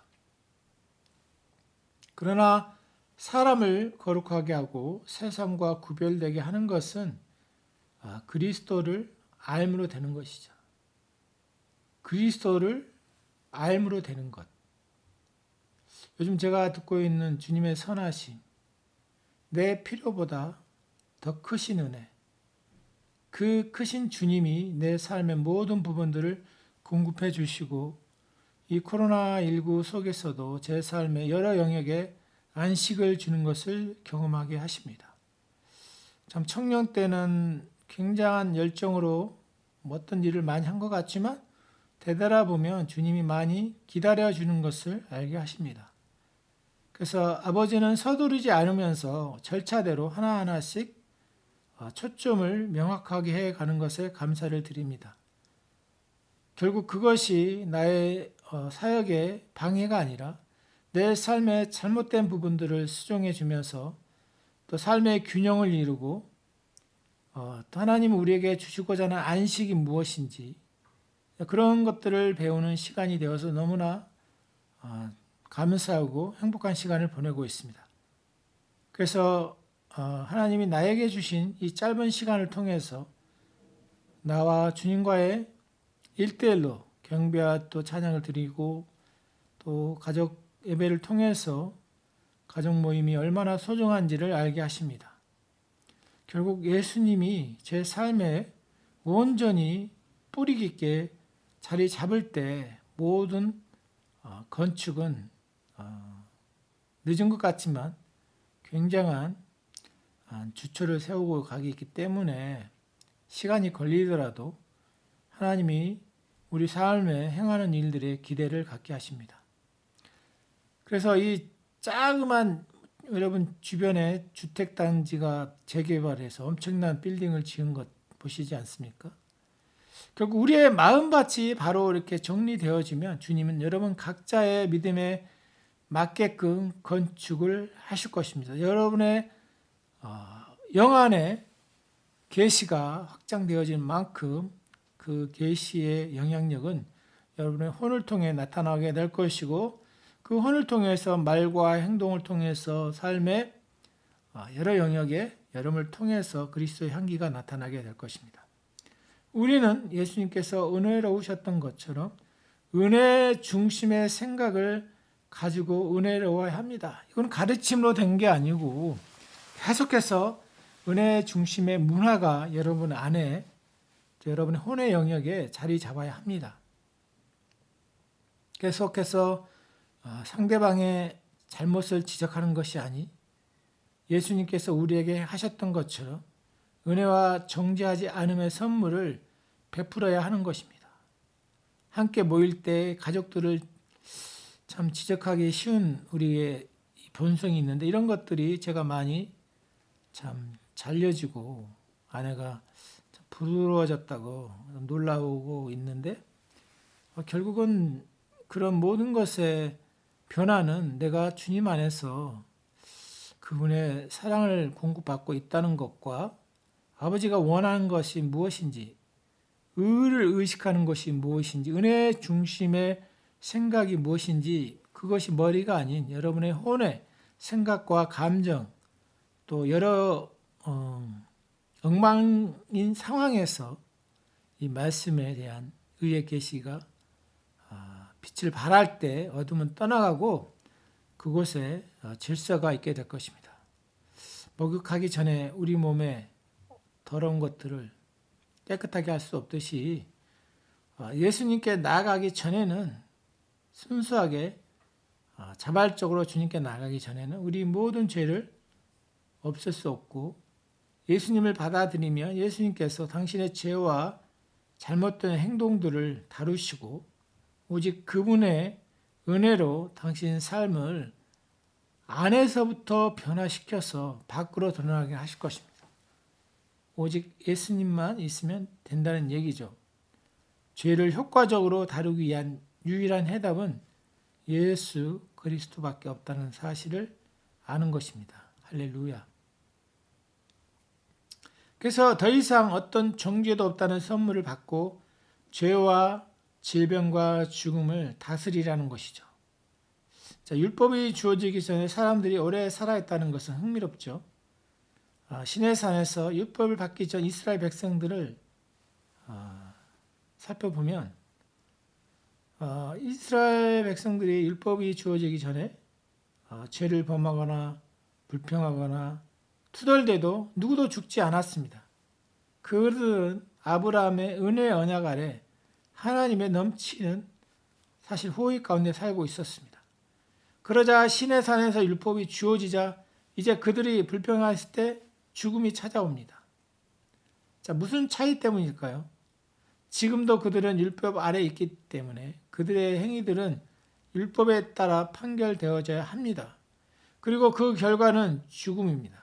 그러나 사람을 거룩하게 하고 세상과 구별되게 하는 것은 그리스도를 알므로 되는 것이죠. 그리스도를 알므로 되는 것. 요즘 제가 듣고 있는 주님의 선하심, 내 필요보다 더 크신 은혜, 그 크신 주님이 내 삶의 모든 부분들을 공급해 주시고 이 코로나19 속에서도 제 삶의 여러 영역에 안식을 주는 것을 경험하게 하십니다. 참 청년 때는 굉장한 열정으로 어떤 일을 많이 한 것 같지만 되돌아보면 주님이 많이 기다려주는 것을 알게 하십니다. 그래서 아버지는 서두르지 않으면서 절차대로 하나하나씩 초점을 명확하게 해가는 것에 감사를 드립니다. 결국 그것이 나의 사역의 방해가 아니라 내 삶의 잘못된 부분들을 수정해 주면서 또 삶의 균형을 이루고 또 하나님이 우리에게 주시고자 하는 안식이 무엇인지 그런 것들을 배우는 시간이 되어서 너무나 감사하고 행복한 시간을 보내고 있습니다. 그래서 하나님이 나에게 주신 이 짧은 시간을 통해서 나와 주님과의 1대1로 경배와 또 찬양을 드리고 또 가족 예배를 통해서 가족 모임이 얼마나 소중한지를 알게 하십니다. 결국 예수님이 제 삶의 온전히 뿌리 깊게 자리 잡을 때 모든 건축은 늦은 것 같지만 굉장한 주초를 세우고 가기 있기 때문에 시간이 걸리더라도 하나님이 우리 삶에 행하는 일들에 기대를 갖게 하십니다. 그래서 이 자그만 여러분 주변에 주택단지가 재개발해서 엄청난 빌딩을 지은 것 보시지 않습니까? 결국 우리의 마음밭이 바로 이렇게 정리되어지면 주님은 여러분 각자의 믿음에 맞게끔 건축을 하실 것입니다. 여러분의 영 안에 계시가 확장되어진 만큼 그 계시의 영향력은 여러분의 혼을 통해 나타나게 될 것이고 그 혼을 통해서 말과 행동을 통해서 삶의 여러 영역에 여러분을 통해서 그리스도의 향기가 나타나게 될 것입니다. 우리는 예수님께서 은혜로우셨던 것처럼 은혜 중심의 생각을 가지고 은혜로워야 합니다. 이건 가르침으로 된 게 아니고 계속해서 은혜 중심의 문화가 여러분 안에 여러분의 혼의 영역에 자리 잡아야 합니다. 계속해서 상대방의 잘못을 지적하는 것이 아니 예수님께서 우리에게 하셨던 것처럼 은혜와 정죄하지 않음의 선물을 베풀어야 하는 것입니다. 함께 모일 때 가족들을 참 지적하기 쉬운 우리의 본성이 있는데 이런 것들이 제가 많이 참 잘려지고 아내가 참 부드러워졌다고 놀라고 있는데 결국은 그런 모든 것의 변화는 내가 주님 안에서 그분의 사랑을 공급받고 있다는 것과 아버지가 원하는 것이 무엇인지 의를 의식하는 것이 무엇인지 은혜 중심의 생각이 무엇인지 그것이 머리가 아닌 여러분의 혼의 생각과 감정 또 여러 엉망인 상황에서 이 말씀에 대한 의의 계시가 빛을 발할 때 어둠은 떠나가고 그곳에 질서가 있게 될 것입니다. 목욕하기 전에 우리 몸에 더러운 것들을 깨끗하게 할 수 없듯이 예수님께 나아가기 전에는 순수하게 자발적으로 주님께 나아가기 전에는 우리 모든 죄를 없앨 수 없고 예수님을 받아들이면 예수님께서 당신의 죄와 잘못된 행동들을 다루시고 오직 그분의 은혜로 당신 삶을 안에서부터 변화시켜서 밖으로 드러나게 하실 것입니다. 오직 예수님만 있으면 된다는 얘기죠. 죄를 효과적으로 다루기 위한 유일한 해답은 예수 그리스도밖에 없다는 사실을 아는 것입니다. 할렐루야. 그래서 더 이상 어떤 정죄도 없다는 선물을 받고 죄와 질병과 죽음을 다스리라는 것이죠. 자, 율법이 주어지기 전에 사람들이 오래 살아있다는 것은 흥미롭죠. 시내산에서 율법을 받기 전 이스라엘 백성들을 살펴보면 이스라엘 백성들이 율법이 주어지기 전에 죄를 범하거나 불평하거나 투덜대도 누구도 죽지 않았습니다. 그들은 아브라함의 은혜 언약 아래 하나님의 넘치는 사실 호의 가운데 살고 있었습니다. 그러자 시내산에서 율법이 주어지자 이제 그들이 불평했을 때 죽음이 찾아옵니다. 자, 무슨 차이 때문일까요? 지금도 그들은 율법 아래 있기 때문에 그들의 행위들은 율법에 따라 판결되어져야 합니다. 그리고 그 결과는 죽음입니다.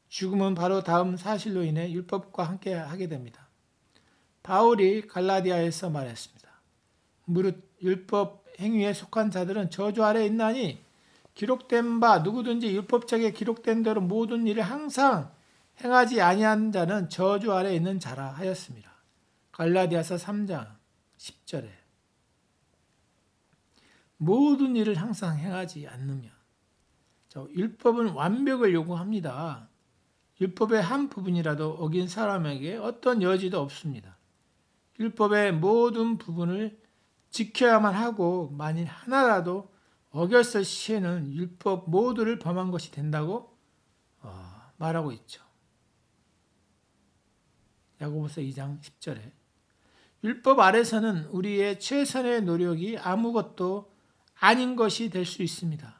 죽음은 바로 다음 사실로 인해 율법과 함께 하게 됩니다. 바울이 갈라디아에서 말했습니다. 무릇 율법 행위에 속한 자들은 저주 아래 있나니 기록된 바 누구든지 율법책에 기록된 대로 모든 일을 항상 행하지 아니한 자는 저주 아래 있는 자라 하였습니다. 갈라디아서 3장 10절에 모든 일을 항상 행하지 않느냐. 율법은 완벽을 요구합니다. 율법의 한 부분이라도 어긴 사람에게 어떤 여지도 없습니다. 율법의 모든 부분을 지켜야만 하고 만일 하나라도 어겼을 시에는 율법 모두를 범한 것이 된다고 말하고 있죠. 야고보서 2장 10절에 율법 아래서는 우리의 최선의 노력이 아무것도 아닌 것이 될 수 있습니다.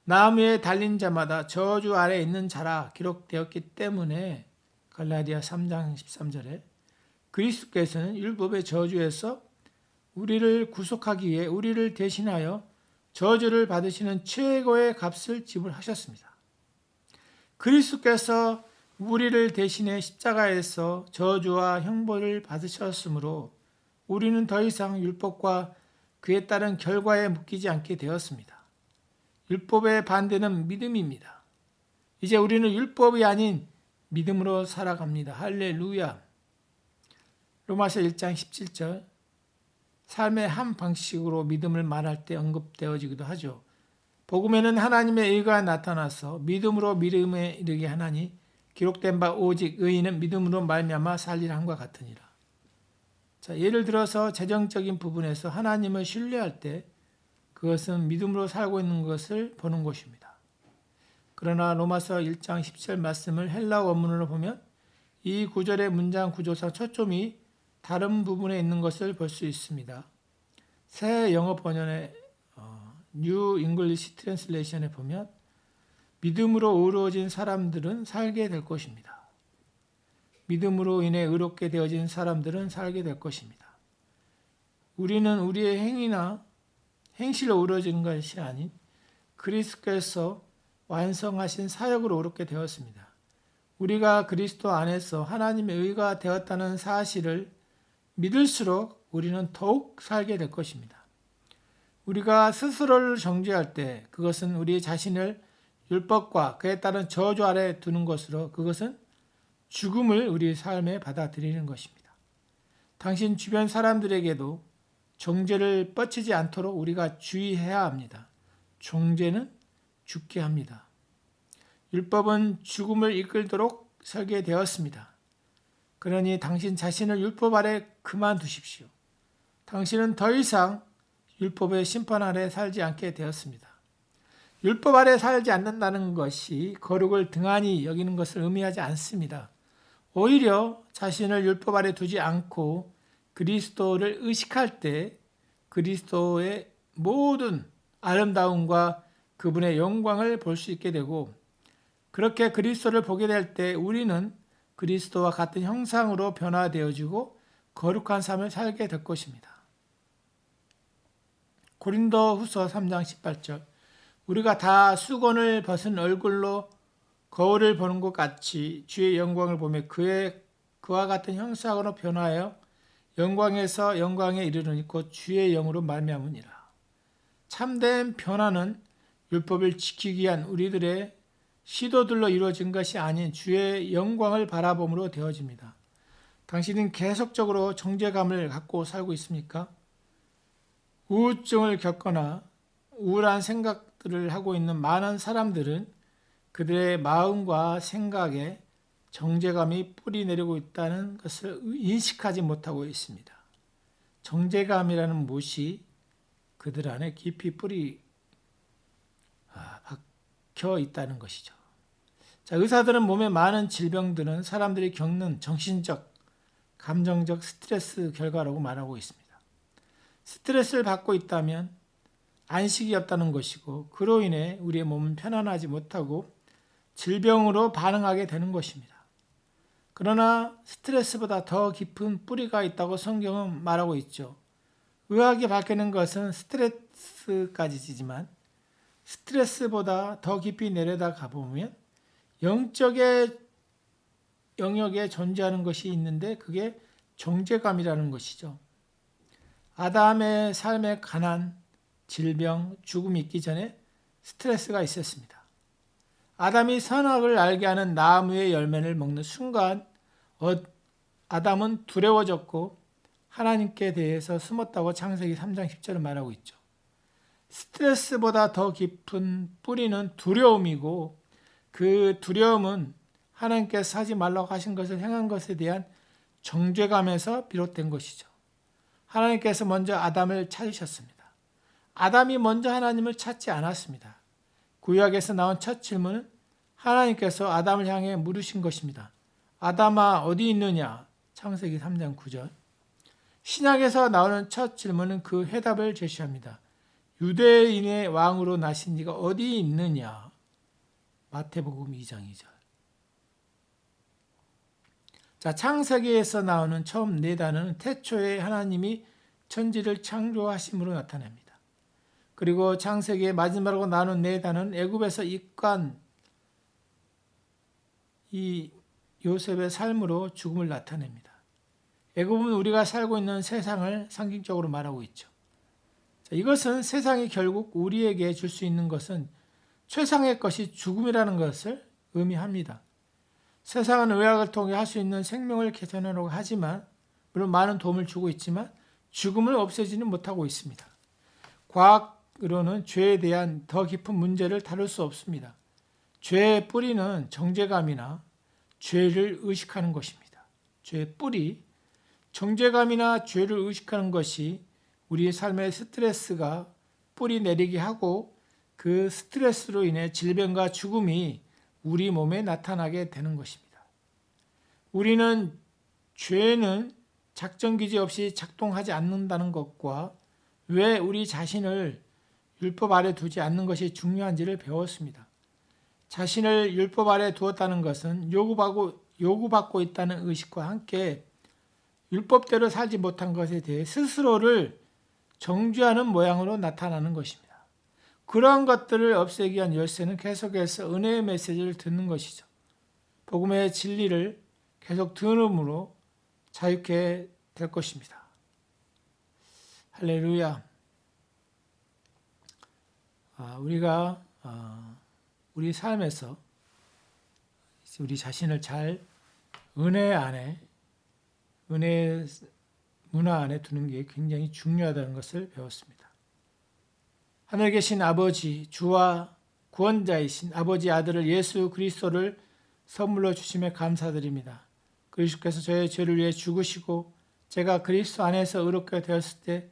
나무에 달린 자마다 저주 아래 있는 자라 기록되었기 때문에 갈라디아 3장 13절에 그리스도께서는 율법의 저주에서 우리를 구속하기 위해 우리를 대신하여 저주를 받으시는 최고의 값을 지불하셨습니다. 그리스도께서 우리를 대신해 십자가에서 저주와 형벌을 받으셨으므로 우리는 더 이상 율법과 그에 따른 결과에 묶이지 않게 되었습니다. 율법의 반대는 믿음입니다. 이제 우리는 율법이 아닌 믿음으로 살아갑니다. 할렐루야. 로마서 1장 17절 삶의 한 방식으로 믿음을 말할 때 언급되어지기도 하죠. 복음에는 하나님의 의가 나타나서 믿음으로 믿음에 이르게 하나니 기록된 바 오직 의인은 믿음으로 말미암아 살리라 함과 같으니라. 자, 예를 들어서 재정적인 부분에서 하나님을 신뢰할 때 그것은 믿음으로 살고 있는 것을 보는 것입니다. 그러나 로마서 1장 10절 말씀을 헬라어 원문으로 보면 이 구절의 문장 구조상 초점이 다른 부분에 있는 것을 볼 수 있습니다. 새 영어 번역의 New English Translation에 보면 믿음으로 의로워진 사람들은 살게 될 것입니다. 믿음으로 인해 의롭게 되어진 사람들은 살게 될 것입니다. 우리는 우리의 행실로 의로워지는 것이 아닌 그리스도께서 완성하신 사역으로 의롭게 되었습니다. 우리가 그리스도 안에서 하나님의 의가 되었다는 사실을 믿을수록 우리는 더욱 살게 될 것입니다. 우리가 스스로를 정죄할 때 그것은 우리 자신을 율법과 그에 따른 저주 아래 두는 것으로 그것은 죽음을 우리 삶에 받아들이는 것입니다. 당신 주변 사람들에게도 정죄를 뻗치지 않도록 우리가 주의해야 합니다. 정죄는 죽게 합니다. 율법은 죽음을 이끌도록 설계되었습니다. 그러니 당신 자신을 율법 아래 그만두십시오. 당신은 더 이상 율법의 심판 아래 살지 않게 되었습니다. 율법 아래 살지 않는다는 것이 거룩을 등한히 여기는 것을 의미하지 않습니다. 오히려 자신을 율법 아래 두지 않고 그리스도를 의식할 때 그리스도의 모든 아름다움과 그분의 영광을 볼 수 있게 되고 그렇게 그리스도를 보게 될 때 우리는 그리스도와 같은 형상으로 변화되어지고 거룩한 삶을 살게 될 것입니다. 고린도후서 3장 18절 우리가 다 수건을 벗은 얼굴로 거울을 보는 것 같이 주의 영광을 보며 그와 같은 형상으로 변화하여 영광에서 영광에 이르르니 곧 주의 영으로 말미암으니라. 참된 변화는 율법을 지키기 위한 우리들의 시도들로 이루어진 것이 아닌 주의 영광을 바라봄으로 되어집니다. 당신은 계속적으로 정죄감을 갖고 살고 있습니까? 우울증을 겪거나 우울한 생각들을 하고 있는 많은 사람들은 그들의 마음과 생각에 정죄감이 뿌리 내리고 있다는 것을 인식하지 못하고 있습니다. 정죄감이라는 못이 그들 안에 깊이 뿌리 박혀 있다는 것이죠. 자, 의사들은 몸의 많은 질병들은 사람들이 겪는 정신적, 감정적 스트레스 결과라고 말하고 있습니다. 스트레스를 받고 있다면 안식이 없다는 것이고 그로 인해 우리의 몸은 편안하지 못하고 질병으로 반응하게 되는 것입니다. 그러나 스트레스보다 더 깊은 뿌리가 있다고 성경은 말하고 있죠. 의학이 밝히는 것은 스트레스까지지만 스트레스보다 더 깊이 내려다가 보면 영적의 영역에 존재하는 것이 있는데 그게 정죄감이라는 것이죠. 아담의 삶에 가난, 질병, 죽음이 있기 전에 스트레스가 있었습니다. 아담이 선악을 알게 하는 나무의 열매를 먹는 순간 아담은 두려워졌고 하나님께 대해서 숨었다고 창세기 3장 10절을 말하고 있죠. 스트레스보다 더 깊은 뿌리는 두려움이고 그 두려움은 하나님께서 하지 말라고 하신 것을 행한 것에 대한 정죄감에서 비롯된 것이죠. 하나님께서 먼저 아담을 찾으셨습니다. 아담이 먼저 하나님을 찾지 않았습니다. 구약에서 나온 첫 질문은 하나님께서 아담을 향해 물으신 것입니다. 아담아 어디 있느냐? 창세기 3장 9절. 신약에서 나오는 첫 질문은 그 해답을 제시합니다. 유대인의 왕으로 나신 이가 어디 있느냐? 마태복음 2장 2절. 자, 창세기에서 나오는 처음 네 단어는 태초에 하나님이 천지를 창조하심으로 나타냅니다. 그리고 창세기의 마지막으로 나오는 네 단어는 애굽에서 입간 이 요셉의 삶으로 죽음을 나타냅니다. 애굽은 우리가 살고 있는 세상을 상징적으로 말하고 있죠. 자, 이것은 세상이 결국 우리에게 줄 수 있는 것은 최상의 것이 죽음이라는 것을 의미합니다. 세상은 의학을 통해 할 수 있는 생명을 개선하려고 하지만 물론 많은 도움을 주고 있지만 죽음을 없애지는 못하고 있습니다. 과학으로는 죄에 대한 더 깊은 문제를 다룰 수 없습니다. 죄의 뿌리는 정죄감이나 죄를 의식하는 것입니다. 죄의 뿌리, 정죄감이나 죄를 의식하는 것이 우리의 삶의 스트레스가 뿌리 내리게 하고 그 스트레스로 인해 질병과 죽음이 우리 몸에 나타나게 되는 것입니다. 우리는 죄는 작전기지 없이 작동하지 않는다는 것과 왜 우리 자신을 율법 아래 두지 않는 것이 중요한지를 배웠습니다. 자신을 율법 아래 두었다는 것은 요구받고 있다는 의식과 함께 율법대로 살지 못한 것에 대해 스스로를 정죄하는 모양으로 나타나는 것입니다. 그러한 것들을 없애기 위한 열쇠는 계속해서 은혜의 메시지를 듣는 것이죠. 복음의 진리를 계속 들음으로 자유케 될 것입니다. 할렐루야. 우리가 우리 삶에서 우리 자신을 잘 은혜 문화 안에 두는 게 굉장히 중요하다는 것을 배웠습니다. 하늘에 계신 아버지, 주와 구원자이신 아버지 아들을 예수 그리스도를 선물로 주심에 감사드립니다. 그리스도께서 저의 죄를 위해 죽으시고 제가 그리스도 안에서 의롭게 되었을 때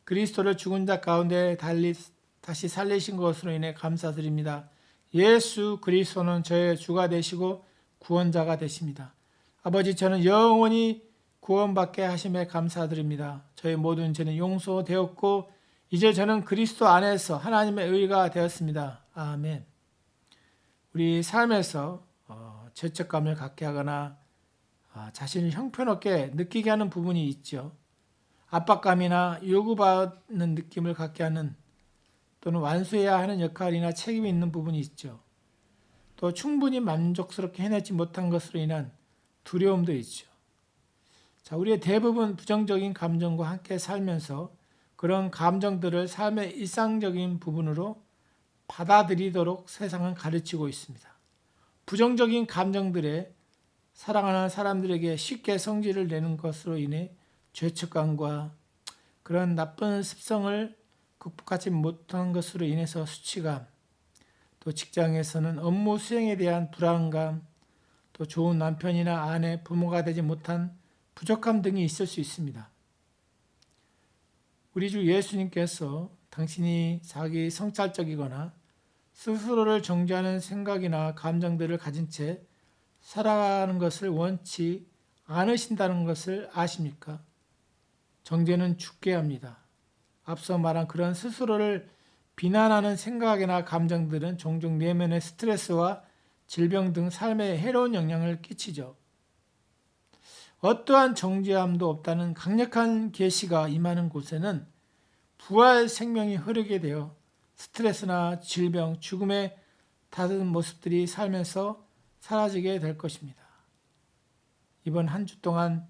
그리스도를 죽은 자 가운데 다시 살리신 것으로 인해 감사드립니다. 예수 그리스도는 저의 주가 되시고 구원자가 되십니다. 아버지, 저는 영원히 구원받게 하심에 감사드립니다. 저의 모든 죄는 용서되었고 이제 저는 그리스도 안에서 하나님의 의가 되었습니다. 아멘. 우리 삶에서 죄책감을 갖게 하거나 자신을 형편없게 느끼게 하는 부분이 있죠. 압박감이나 요구받는 느낌을 갖게 하는 또는 완수해야 하는 역할이나 책임이 있는 부분이 있죠. 또 충분히 만족스럽게 해내지 못한 것으로 인한 두려움도 있죠. 자, 우리의 대부분 부정적인 감정과 함께 살면서 그런 감정들을 삶의 일상적인 부분으로 받아들이도록 세상은 가르치고 있습니다. 부정적인 감정들에 사랑하는 사람들에게 쉽게 성질을 내는 것으로 인해 죄책감과 그런 나쁜 습성을 극복하지 못한 것으로 인해서 수치감, 또 직장에서는 업무 수행에 대한 불안감, 또 좋은 남편이나 아내, 부모가 되지 못한 부족함 등이 있을 수 있습니다. 우리 주 예수님께서 당신이 자기 성찰적이거나 스스로를 정죄하는 생각이나 감정들을 가진 채 살아가는 것을 원치 않으신다는 것을 아십니까? 정죄는 죽게 합니다. 앞서 말한 그런 스스로를 비난하는 생각이나 감정들은 종종 내면의 스트레스와 질병 등 삶에 해로운 영향을 끼치죠. 어떠한 정죄함도 없다는 강력한 계시가 임하는 곳에는 부활 생명이 흐르게 되어 스트레스나 질병, 죽음의 다른 모습들이 살면서 사라지게 될 것입니다. 이번 한 주 동안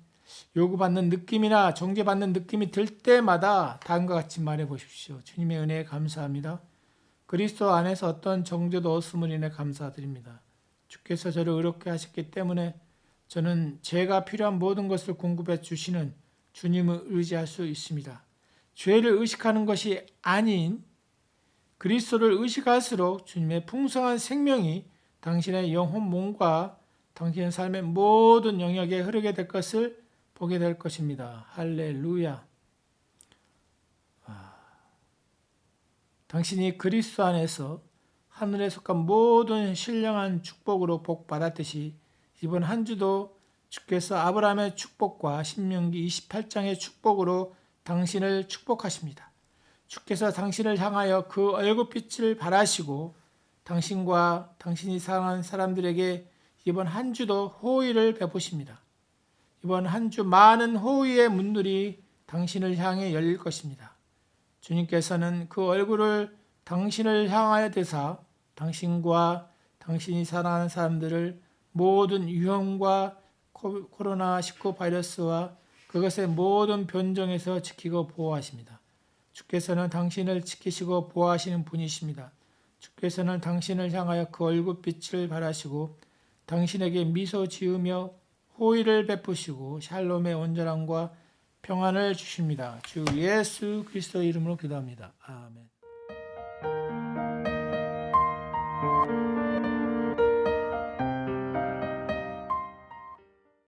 요구받는 느낌이나 정죄받는 느낌이 들 때마다 다음과 같이 말해 보십시오. 주님의 은혜에 감사합니다. 그리스도 안에서 어떤 정죄도 없음을 인해 감사드립니다. 주께서 저를 의롭게 하셨기 때문에 저는 제가 필요한 모든 것을 공급해 주시는 주님을 의지할 수 있습니다. 죄를 의식하는 것이 아닌 그리스도를 의식할수록 주님의 풍성한 생명이 당신의 영혼 몸과 당신의 삶의 모든 영역에 흐르게 될 것을 보게 될 것입니다. 할렐루야. 당신이 그리스도 안에서 하늘에 속한 모든 신령한 축복으로 복 받았듯이 이번 한 주도 주께서 아브라함의 축복과 신명기 28장의 축복으로 당신을 축복하십니다. 주께서 당신을 향하여 그 얼굴빛을 발하시고 당신과 당신이 사랑하는 사람들에게 이번 한 주도 호의를 베푸십니다. 이번 한 주 많은 호의의 문들이 당신을 향해 열릴 것입니다. 주님께서는 그 얼굴을 당신을 향하여 대사 당신과 당신이 사랑하는 사람들을 모든 위험과 코로나19 바이러스와 그것의 모든 변종에서 지키고 보호하십니다. 주께서는 당신을 지키시고 보호하시는 분이십니다. 주께서는 당신을 향하여 그 얼굴빛을 발하시고 당신에게 미소 지으며 호의를 베푸시고 샬롬의 온전함과 평안을 주십니다. 주 예수 그리스도 이름으로 기도합니다. 아멘.